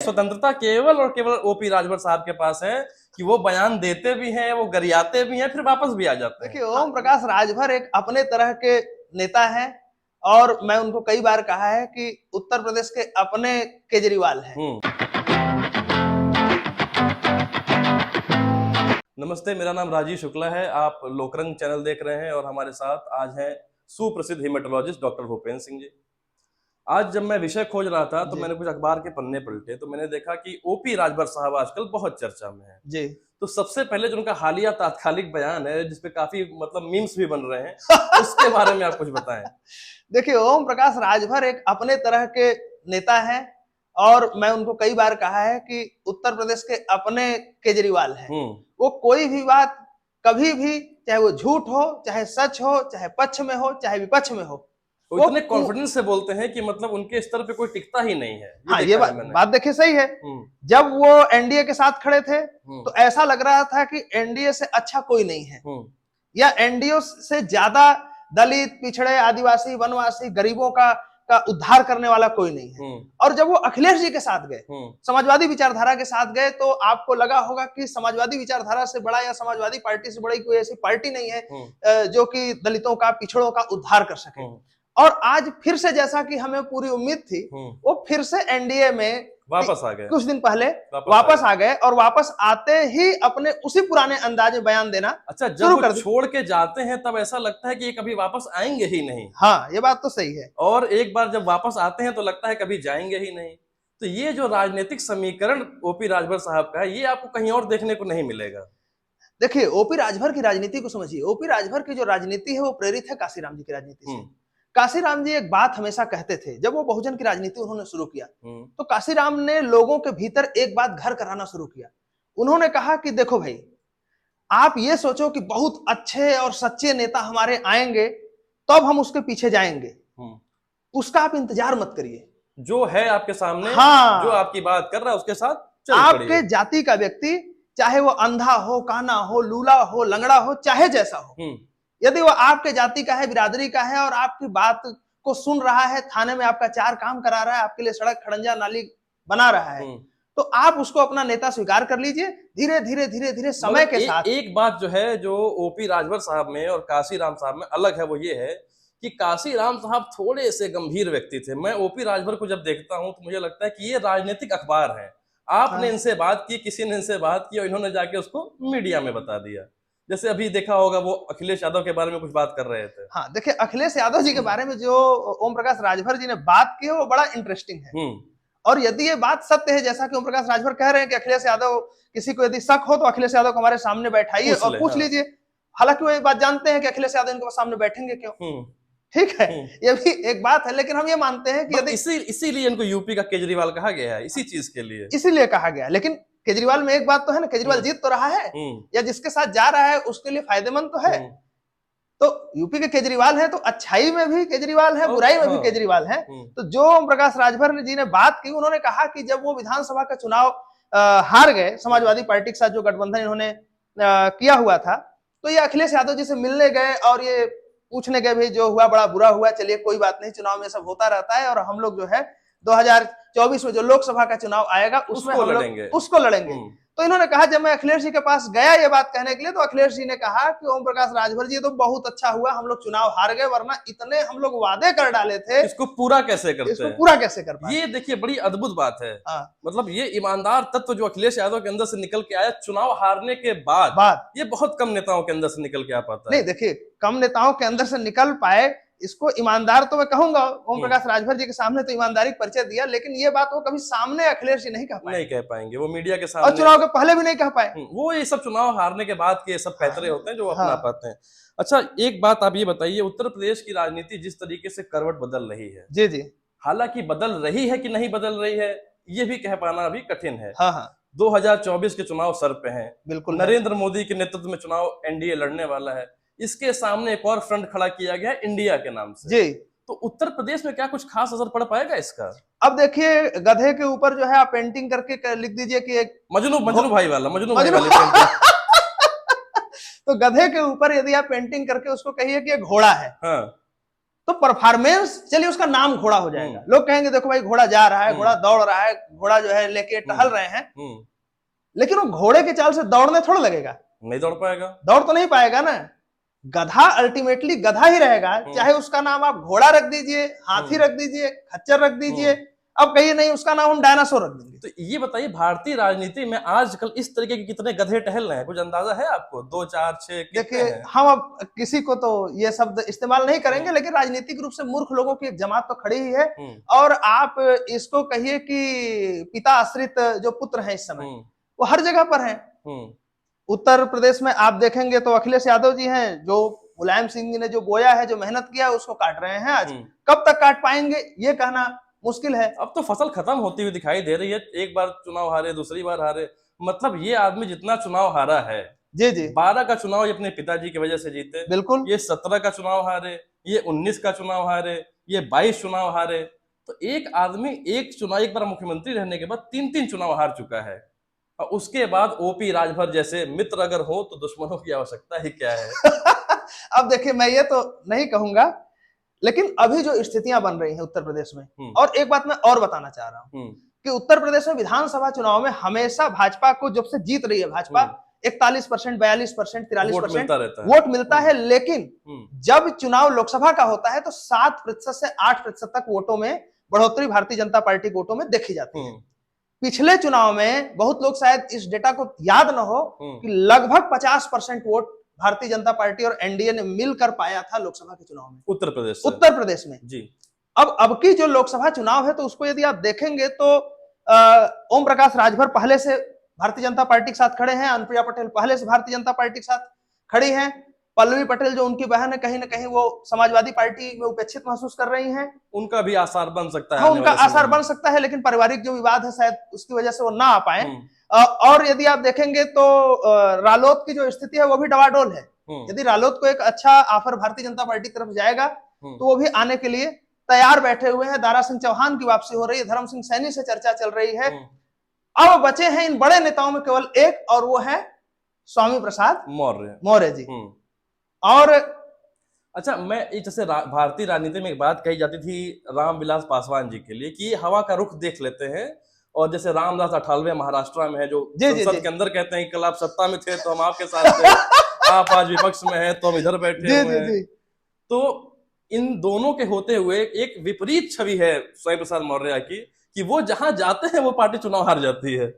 स्वतंत्रता केवल और केवल ओपी राजभर साहब के पास है कि वो बयान देते भी हैं, वो गरियाते भी हैं, फिर वापस भी आ जाते हैं। देखिए, ओम प्रकाश राजभर एक अपने तरह के नेता हैं और मैं उनको कई बार कहा है कि उत्तर प्रदेश के अपने केजरीवाल हैं। नमस्ते, मेरा नाम राजीव शुक्ला है। आप लोकरंग चैनल देख रहे हैं और हमारे साथ आज हैं सुप्रसिद्ध हेमेटोलॉजिस्ट डॉक्टर भूपेंद्र सिंह जी। आज जब मैं विषय खोज रहा था तो मैंने कुछ अखबार के पन्ने पलटे तो मैंने देखा कि ओपी राजभर साहब आजकल बहुत चर्चा में है जी। तो सबसे पहले जो उनका हालिया तात्कालिक बयान है जिसपे काफी मीम्स भी बन रहे हैं उसके बारे में आप कुछ बताएं। देखिए, ओम प्रकाश राजभर एक अपने तरह के नेता हैं और मैं उनको कई बार कहा है कि उत्तर प्रदेश के अपने केजरीवाल हैं। वो कोई भी बात कभी भी, चाहे वो झूठ हो, चाहे सच हो, चाहे पक्ष में हो, चाहे विपक्ष में हो, वो इतने कॉन्फिडेंस से बोलते हैं कि उनके स्तर पे कोई टिकता ही नहीं है। हाँ, ये बात देखिए सही है। जब वो एनडीए के साथ खड़े थे तो ऐसा लग रहा था कि एनडीए से अच्छा कोई नहीं है या एनडीए से ज्यादा दलित, पिछड़े, आदिवासी, वनवासी, गरीबों का उद्धार करने वाला कोई नहीं है। और जब वो अखिलेश जी के साथ गए, समाजवादी विचारधारा के साथ गए, तो आपको लगा होगा कि समाजवादी विचारधारा से बड़ा या समाजवादी पार्टी से बड़ी कोई ऐसी पार्टी नहीं है जो कि दलितों का, पिछड़ों का उद्धार कर सके। और आज फिर से, जैसा कि हमें पूरी उम्मीद थी, वो फिर से एनडीए में वापस आ गए। कुछ दिन पहले वापस आ गए और वापस आते ही अपने उसी पुराने अंदाज में बयान देना जब वो छोड़ के जाते हैं तब ऐसा लगता है कि ये कभी वापस आएंगे ही नहीं। हाँ, ये बात तो सही है। और एक बार जब वापस आते हैं तो लगता है कभी जाएंगे ही नहीं। तो ये जो राजनीतिक समीकरण ओपी राजभर साहब का है, ये आपको कहीं और देखने को नहीं मिलेगा। देखिए, ओपी राजभर की राजनीति को समझिए। ओपी राजभर की जो राजनीति है वो प्रेरित है काशीराम जी की राजनीति से। काशीराम जी एक बात हमेशा कहते थे, जब वो बहुजन की राजनीति उन्होंने शुरू किया तो काशीराम ने लोगों के भीतर एक बात घर कराना शुरू किया। उन्होंने कहा कि देखो भाई, आप ये सोचो कि बहुत अच्छे और सच्चे नेता हमारे आएंगे तब हम उसके पीछे जाएंगे, उसका आप इंतजार मत करिए। जो है आपके सामने, हाँ, जो आपकी बात कर रहा है उसके साथ आपके जाति का व्यक्ति, चाहे वो अंधा हो, काना हो, लूला हो, लंगड़ा हो, चाहे जैसा हो, यदि वो आपके जाति का है, बिरादरी का है और आपकी बात को सुन रहा है, थाने में आपका 4 काम करा रहा है, आपके लिए सड़क, खड़ंजा, नाली बना रहा है, तो आप उसको अपना नेता स्वीकार कर लीजिए। धीरे धीरे धीरे धीरे समय के साथ एक बात जो है, जो ओपी राजभर साहब में और काशीराम साहब में अलग है, वो ये है कि काशीराम साहब थोड़े से गंभीर व्यक्ति थे। मैं ओपी राजभर को जब देखता हूं तो मुझे लगता है कि ये राजनीतिक अखबार है। आपने इनसे बात की, किसी ने इनसे बात की और इन्होंने जाके उसको मीडिया में बता दिया। जैसे अभी देखा होगा वो अखिलेश यादव के बारे में कुछ बात कर रहे थे। हाँ, देखिए, अखिलेश यादव जी के बारे में जो ओम प्रकाश राजभर जी ने बात की है वो बड़ा इंटरेस्टिंग है। और यदि ये बात सत्य है, जैसा कि ओम प्रकाष राजभर कह रहे हैं कि अखिलेश यादव, किसी को यदि शक हो तो अखिलेश यादव को हमारे सामने बैठाइए और पूछ लीजिए। हालांकि वो ये बात जानते हैं कि अखिलेश यादव इनके सामने बैठेंगे क्यों, ठीक है, ये भी एक बात है। लेकिन हम ये मानते हैं कि यदि इसीलिए इनको यूपी का केजरीवाल कहा गया है, इसी चीज के लिए इसीलिए कहा गया। लेकिन केजरीवाल में एक बात तो है ना, केजरीवाल जीत तो रहा है या जिसके साथ जा रहा है उसके लिए फायदेमंद तो है। तो यूपी के केजरीवाल है तो अच्छाई में भी केजरीवाल है, बुराई में भी केजरीवाल है। तो जो ओम प्रकाश राजभर जी ने बात की, उन्होंने कहा कि जब वो विधानसभा का चुनाव हार गए, समाजवादी पार्टी के साथ जो गठबंधन इन्होंने किया हुआ था, तो ये अखिलेश यादव जी से मिलने गए और ये पूछने गए भाई जो हुआ बड़ा बुरा हुआ, चलिए कोई बात नहीं, चुनाव में सब होता रहता है और हम लोग जो है 2024 में जो लोकसभा का चुनाव आएगा उसमें हम लोग उसको लड़ेंगे। तो इन्होंने कहा, जब मैं अखिलेश जी के पास गया ये बात कहने के लिए, तो अखिलेश जी ने कहा कि ओम प्रकाश राजभर जी, तो बहुत अच्छा हुआ हम लोग चुनाव हार गए, वरना इतने हम लोग वादे कर डाले थे, इसको पूरा कैसे करते इसको पूरा कैसे कर पाए। ये देखिए बड़ी अद्भुत बात है। ये ईमानदार तत्व जो अखिलेश यादव के अंदर से निकल के आया चुनाव हारने के बाद, ये बहुत कम नेताओं के अंदर से निकल के आ पाता है। नहीं, देखिए, कम नेताओं के अंदर से निकल पाए, इसको ईमानदार तो मैं कहूंगा। ओम प्रकाश राजभर जी के सामने तो ईमानदारी का परिचय दिया, लेकिन ये बात वो कभी सामने अखिलेश जी नहीं कह पाएंगे, वो मीडिया के सामने, और चुनाव के पहले भी नहीं कह पाए। वो ये सब चुनाव हारने के बाद के सब फैसले होते हैं जो अपना पाते हैं। अच्छा, एक बात आप ये बताइए, उत्तर प्रदेश की राजनीति जिस तरीके से करवट बदल रही है, जी जी, हालांकि बदल रही है कि नहीं बदल रही है ये भी कह पाना अभी कठिन है। 2024 के चुनाव सर पे हैं, बिल्कुल, नरेंद्र मोदी के नेतृत्व में चुनाव एनडीए लड़ने वाला है, इसके सामने एक और फ्रंट खड़ा किया गया है इंडिया के नाम से जी। तो उत्तर प्रदेश में क्या कुछ खास असर पड़ पाएगा इसका? अब देखिए, गधे के ऊपर जो है आप पेंटिंग करके लिख दीजिए कि एक मजनू भाई वाला भाई वाली पेंटिंग तो गधे के ऊपर यदि आप पेंटिंग करके उसको कहिए कि एक घोड़ा है, तो परफॉर्मेंस, चलिए उसका नाम घोड़ा हो जाएगा, लोग कहेंगे देखो भाई घोड़ा जा रहा है, घोड़ा दौड़ रहा है, घोड़ा जो है लेके टहल रहे हैं, लेकिन वो घोड़े के चाल से दौड़ने थोड़ा लगेगा, नहीं दौड़ पाएगा, दौड़ तो नहीं पाएगा ना। गधा अल्टीमेटली गधा ही रहेगा, चाहे उसका नाम आप घोड़ा रख दीजिए, हाथी रख दीजिए, खच्चर रख दीजिए, अब कहिए नहीं उसका नाम हम डायनासोर रख देंगे। तो ये बताइए भारतीय राजनीति में आजकल इस तरीके के कितने गधे टहल रहे हैं, कुछ अंदाजा है आपको? 2, 4, 6 देखिए हम अब किसी को तो ये शब्द इस्तेमाल नहीं करेंगे, लेकिन राजनीतिक रूप से मूर्ख लोगों की एक जमात तो खड़ी ही है, और आप इसको कहिए कि पिता आश्रित जो पुत्र हैं इस समय वो हर जगह पर हैं। उत्तर प्रदेश में आप देखेंगे तो अखिलेश यादव जी हैं, जो मुलायम सिंह जी ने जो बोया है, जो मेहनत किया है, उसको काट रहे हैं आज। कब तक काट पाएंगे ये कहना मुश्किल है। अब तो फसल खत्म होती हुई दिखाई दे रही है, एक बार चुनाव हारे, दूसरी बार हारे, मतलब ये आदमी जितना चुनाव हारा है, जी जी, 12 का चुनाव ये अपने पिताजी की वजह से जीते, बिल्कुल, ये 17 का चुनाव हारे, ये 19 का चुनाव हारे, ये 22 चुनाव हारे। तो एक आदमी एक बार मुख्यमंत्री रहने के बाद 3-3 चुनाव हार चुका है, और उसके बाद ओपी राजभर जैसे मित्र अगर हो तो दुश्मनों की आवश्यकता ही क्या है। अब देखिए मैं ये तो नहीं कहूंगा, लेकिन अभी जो स्थितियां बन रही हैं उत्तर प्रदेश में, और एक बात मैं और बताना चाह रहा हूं कि उत्तर प्रदेश में विधानसभा चुनाव में हमेशा भाजपा को, जब से जीत रही है भाजपा, 41%, 42%, 43% वोट मिलता है, लेकिन जब चुनाव लोकसभा का होता है तो 7% से 8% तक वोटों में बढ़ोतरी भारतीय जनता पार्टी वोटों में देखी जाती है। पिछले चुनाव में बहुत लोग शायद इस डेटा को याद न हो कि लगभग 50% वोट भारतीय जनता पार्टी और एनडीए ने मिलकर पाया था लोकसभा के चुनाव में, उत्तर प्रदेश में जी। अब की जो लोकसभा चुनाव है तो उसको यदि आप देखेंगे तो ओम प्रकाश राजभर पहले से भारतीय जनता पार्टी के साथ खड़े हैं, अनुप्रिया पटेल पहले से भारतीय जनता पार्टी के साथ खड़ी हैं, पल्लवी पटेल जो उनकी बहन है कहीं ना कहीं वो समाजवादी पार्टी में उपेक्षित महसूस कर रही हैं, उनका भी आसार बन सकता है। हाँ, उनका आसार बन सकता है, लेकिन पारिवारिक जो विवाद है शायद उसकी वजह से वो ना आ पाए। और यदि आप देखेंगे तो रालोद की जो स्थिति है वो भी डवाडोल है। यदि रालोद को एक अच्छा ऑफर भारतीय जनता पार्टी की तरफ जाएगा तो वो भी आने के लिए तैयार बैठे हुए हैं। दारा सिंह चौहान की वापसी हो रही है, धर्म सिंह सैनी से चर्चा चल रही है। अब बचे हैं इन बड़े नेताओं में केवल एक, और वो है स्वामी प्रसाद मौर्य जी। और अच्छा, मैं जैसे भारतीय राजनीति में एक बात कही जाती थी रामविलास पासवान जी के लिए कि हवा का रुख देख लेते हैं, और जैसे रामदास अठावले महाराष्ट्र में है जो संसद के अंदर कहते हैं कि कल आप सत्ता में थे तो हम आपके साथ थे, आप आज विपक्ष में हैं तो हम इधर बैठे हुए हैं। तो इन दोनों के होते हुए एक विपरीत छवि है स्वामी प्रसाद मौर्य की कि वो जहां जाते हैं वो पार्टी चुनाव हार जाती है।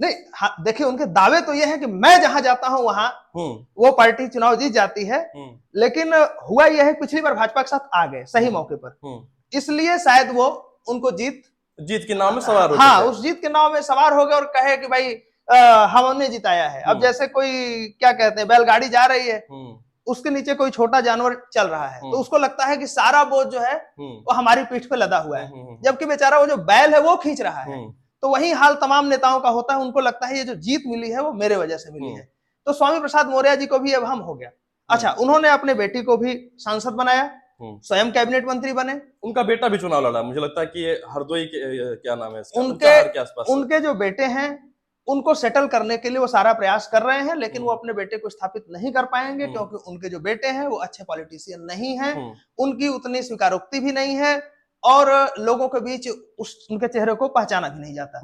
नहीं, हाँ, देखिए उनके दावे तो ये है कि मैं जहां जाता हूं वहां वो पार्टी चुनाव जीत जाती है, लेकिन हुआ यह है पिछली बार भाजपा के साथ आ गए सही मौके पर, इसलिए शायद वो उनको जीत के नाव में सवार हो, हाँ, उस जीत के नाव में सवार हो गए और कहे कि भाई हमने जिताया है। अब जैसे कोई क्या कहते हैं, बैलगाड़ी जा रही है, उसके नीचे कोई छोटा जानवर चल रहा है तो उसको लगता है कि सारा बोझ जो है वो हमारी पीठ पे लदा हुआ है, जबकि बेचारा वो जो बैल है वो खींच रहा है। तो वही हाल तमाम नेताओं का होता है, उनको लगता है ये जो जीत मिली है वो मेरे वजह से मिली है। तो स्वामी प्रसाद मौर्य जी को भी अब हम हो गया। अच्छा, उन्होंने अपने बेटी को भी सांसद बनाया, स्वयं कैबिनेट मंत्री बने, उनका बेटा भी चुनाव लड़ा। मुझे लगता है कि ये हरदोई के क्या नाम है इसका, उनके जो बेटे हैं उनको सेटल करने के लिए वो सारा प्रयास कर रहे हैं, लेकिन वो अपने बेटे को स्थापित नहीं कर पाएंगे क्योंकि उनके जो बेटे हैं वो अच्छे पॉलिटिशियन नहीं हैं, उनकी उतनी स्वीकारोक्ति भी नहीं है और लोगों के बीच उनके चेहरे को पहचाना भी नहीं जाता।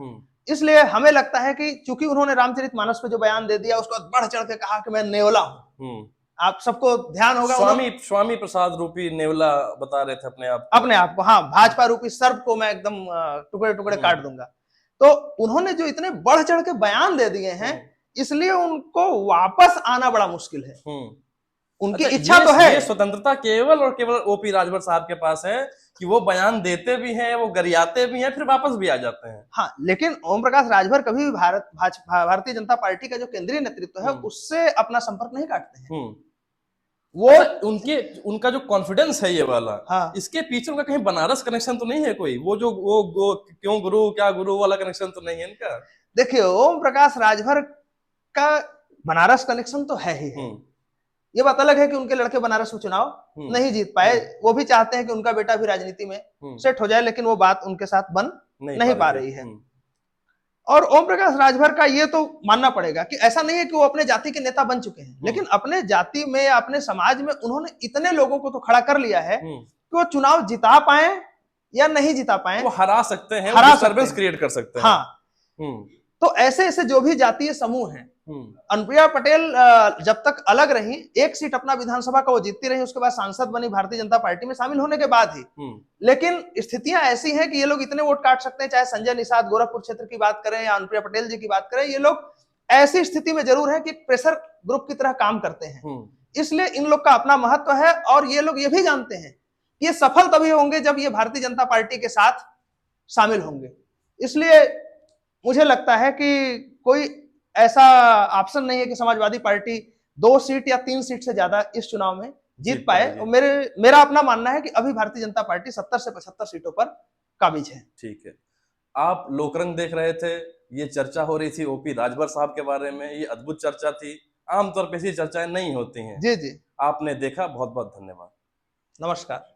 इसलिए हमें लगता है कि चूंकि उन्होंने रामचरितमानस पे जो बयान दे दिया उसके बाद बढ़ चढ़ के कहा कि मैं नेवला हूं। आप सबको ध्यान होगा स्वामी प्रसाद रूपी नेवला बता रहे थे अपने आप को, हाँ, भाजपा रूपी सर्प को मैं एकदम टुकड़े टुकड़े काट दूंगा। तो उन्होंने जो इतने बढ़ चढ़ के बयान दे दिए हैं, इसलिए उनको वापस आना बड़ा मुश्किल है। उनकी इच्छा तो है, ये स्वतंत्रता केवल और केवल ओपी राजभर साहब के पास है कि वो बयान देते भी हैं, वो गरियाते भी हैं, फिर वापस भी आ जाते हैं। हाँ, लेकिन ओम प्रकाश राजभर कभी भी भारतीय जनता पार्टी का जो केंद्रीय नेतृत्व है उससे अपना संपर्क नहीं काटते हैं। वो उनका जो कॉन्फिडेंस है ये वाला, हाँ, इसके पीछे उनका कहीं बनारस कनेक्शन तो नहीं है कोई? वो जो क्यों गुरु क्या गुरु वाला कनेक्शन तो नहीं है इनका? देखिए, ओम प्रकाश राजभर का बनारस कनेक्शन तो है ही है। ये बात अलग है कि उनके लड़के बनारस में चुनाव नहीं जीत पाए, वो भी चाहते हैं कि उनका बेटा भी राजनीति में सेट हो जाए, लेकिन वो बात उनके साथ बन नहीं पा रही है। और ओम प्रकाश राजभर का ये तो मानना पड़ेगा कि ऐसा नहीं है कि वो अपने जाति के नेता बन चुके हैं, लेकिन अपने जाति में, अपने समाज में उन्होंने इतने लोगों को तो खड़ा कर लिया है कि वो चुनाव जिता पाए या नहीं जिता पाए, वो हरा सकते हैं, हरा डिस्टर्बेंस सकते हैं। क्रिएट कर सकते हैं। हाँ, हम्म तो ऐसे ऐसे जो भी जातीय समूह हैं, अनुप्रिया पटेल जब तक अलग रही, एक सीट अपना विधानसभा का वो जीतती रही, उसके बाद सांसद बनी भारतीय जनता पार्टी में शामिल होने के बाद ही। लेकिन स्थितियां ऐसी हैं कि ये लोग इतने वोट काट सकते हैं, चाहे संजय निषाद गोरखपुर क्षेत्र की बात करें या अनुप्रिया पटेल जी की बात करें, ये लोग ऐसी स्थिति में जरूर है कि प्रेशर ग्रुप की तरह काम करते हैं। इसलिए इन लोग का अपना महत्व है, और ये लोग ये भी जानते हैं कि ये सफल तभी होंगे जब ये भारतीय जनता पार्टी के साथ शामिल होंगे। इसलिए मुझे लगता है कि कोई ऐसा ऑप्शन नहीं है कि समाजवादी पार्टी 2 सीट या 3 सीट से ज्यादा इस चुनाव में जीत पाए। और मेरा अपना मानना है कि अभी भारतीय जनता पार्टी 70 से 75 सीटों पर काबिज है। ठीक है, आप लोकरंग देख रहे थे, ये चर्चा हो रही थी ओपी राजभर साहब के बारे में, ये अद्भुत चर्चा थी, आमतौर पर ऐसी चर्चाएं नहीं होती हैं। जी जी, आपने देखा, बहुत बहुत धन्यवाद। नमस्कार।